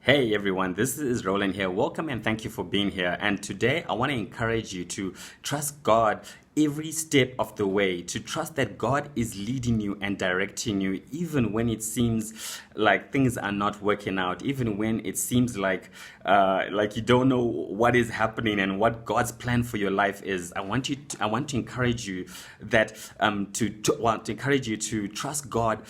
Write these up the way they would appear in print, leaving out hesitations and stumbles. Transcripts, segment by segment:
Hey everyone, this is Roland here. Welcome and thank you for being here. And today I want to encourage you to trust God every step of the way, to trust that God is leading you and directing you, even when it seems like things are not working out, even when it seems like you don't know what is happening and what God's plan for your life is. I want to encourage you that to encourage you to trust God,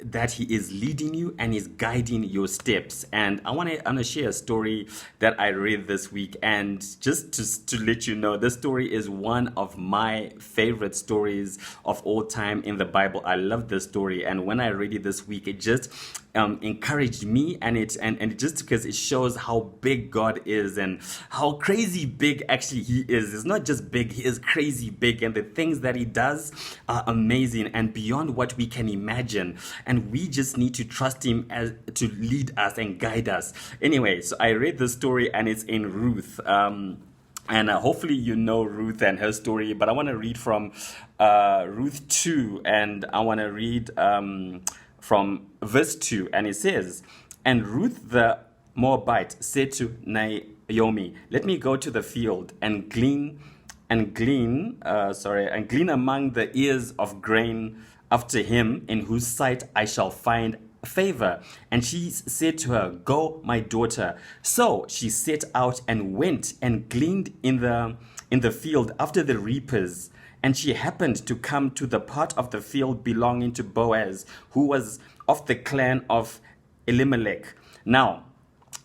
that he is leading you and is guiding your steps. And I want to share a story that I read this week. And just to let you know, this story is one of my favorite stories of all time in the Bible. I love this story. And when I read it this week, it just encouraged me, and it just because it shows how big God is and how crazy big actually he is. It's not just big, he is crazy big, and the things that he does are amazing and beyond what we can imagine, and we just need to trust him as to lead us and guide us. Anyway, so I read the story and it's in Ruth. And hopefully you know Ruth and her story, but I want to read from Ruth 2, and I want to read from verse 2, and it says, "And Ruth the Moabite said to Naomi, 'Let me go to the field and glean among the ears of grain after him, in whose sight I shall find favor.' And she said to her, 'Go, my daughter.' So she set out and went and gleaned in the field after the reapers. And she happened to come to the part of the field belonging to Boaz, who was of the clan of Elimelech." Now,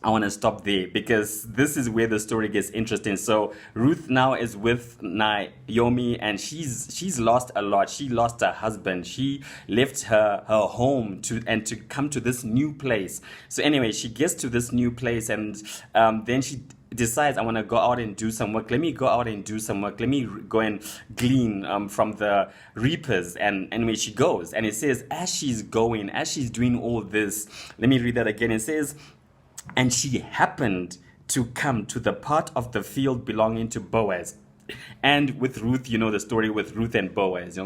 I want to stop there because this is where the story gets interesting. So Ruth now is with Naomi, and she's lost a lot. She lost her husband. She left her home to come to this new place. So anyway, she gets to this new place, and then she decides, "I want to go out and do some work. Let me go out and do some work. Let me go and glean from the reapers." And anyway, she goes, and it says, as she's doing all this, let me read that again. It says, "And she happened to come to the part of the field belonging to Boaz." And with Ruth, you know the story with Ruth and Boaz,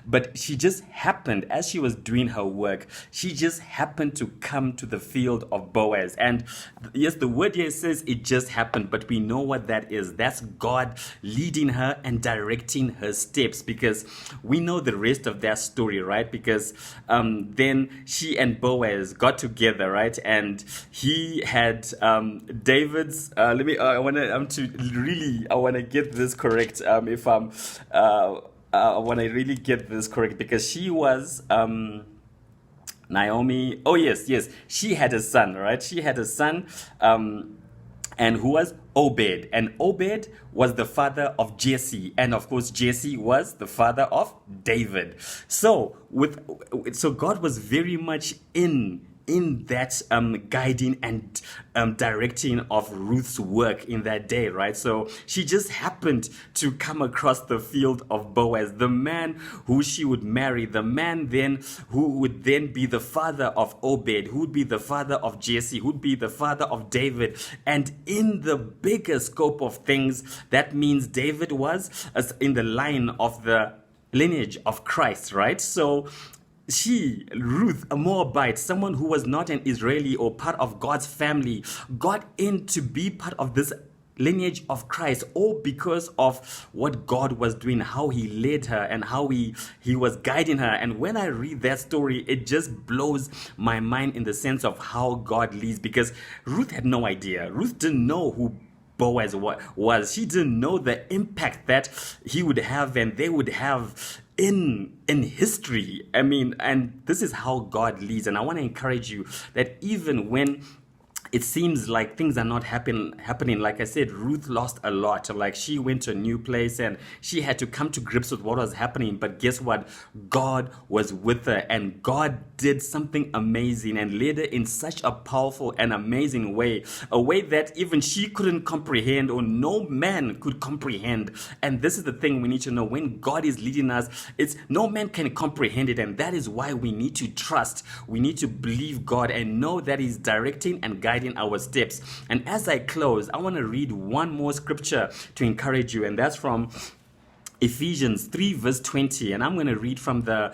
but she just happened, as she was doing her work, she just happened to come to the field of Boaz. And yes, the word here says it just happened, but we know what that is. That's God leading her and directing her steps, because we know the rest of that story, right? Because then she and Boaz got together, right? And he had David's, I want to get this correct. I want to really get this correct, because she was Naomi. Oh yes, she had a son, right? She had a son, and who was Obed, and Obed was the father of Jesse, and of course Jesse was the father of David. So God was very much in that guiding and directing of Ruth's work in that day, right? So she just happened to come across the field of Boaz, the man who she would marry, the man then who would then be the father of Obed, who would be the father of Jesse, who would be the father of David. And in the bigger scope of things, that means David was in the line of the lineage of Christ, right? So Ruth, a Moabite, someone who was not an Israeli or part of God's family, got in to be part of this lineage of Christ, all because of what God was doing, how he led her and how he was guiding her. And when I read that story, it just blows my mind in the sense of how God leads, because Ruth had no idea. Ruth didn't know who Boaz was. She didn't know the impact that he would have and they would have in history. I mean, and this is how God leads. And I want to encourage you that even when it seems like things are not happening. Like I said, Ruth lost a lot. Like, she went to a new place and she had to come to grips with what was happening. But guess what? God was with her, and God did something amazing and led her in such a powerful and amazing way, a way that even she couldn't comprehend, or no man could comprehend. And this is the thing we need to know: when God is leading us, it's no man can comprehend it. And that is why we need to trust. We need to believe God and know that He's directing and guiding our steps. And as I close, I want to read one more scripture to encourage you, and that's from Ephesians 3 verse 20, and I'm going to read from the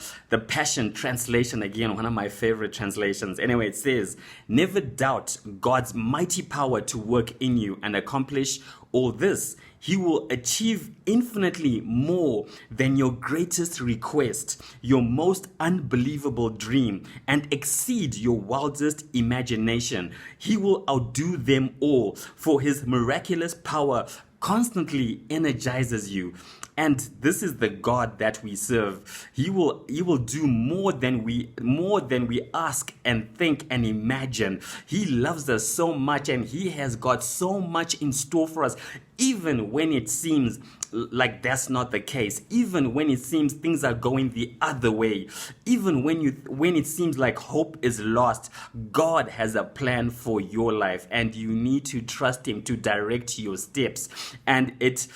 Passion Translation again, one of my favorite translations. Anyway, it says, "Never doubt God's mighty power to work in you and accomplish all this. He will achieve infinitely more than your greatest request, your most unbelievable dream, and exceed your wildest imagination. He will outdo them all, for his miraculous power constantly energizes you." And this is the God that we serve. He will do more than we ask and think and imagine. He loves us so much, and he has got so much in store for us, even when it seems like that's not the case, even when it seems things are going the other way, even when it seems like hope is lost. God has a plan for your life, and you need to trust him to direct your steps. And it's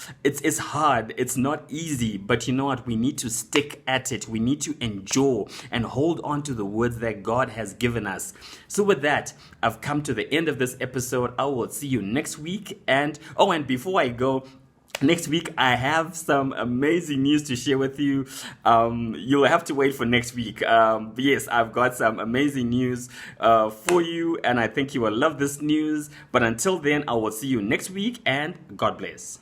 hard, it's not easy, but you know what, we need to stick at it. We need to endure and hold on to the words that God has given us. So with that, I've come to the end of this episode. I will see you next week. And before I go, next week, I have some amazing news to share with you. You'll have to wait for next week. But yes, I've got some amazing news for you, and I think you will love this news. But until then, I will see you next week, and God bless.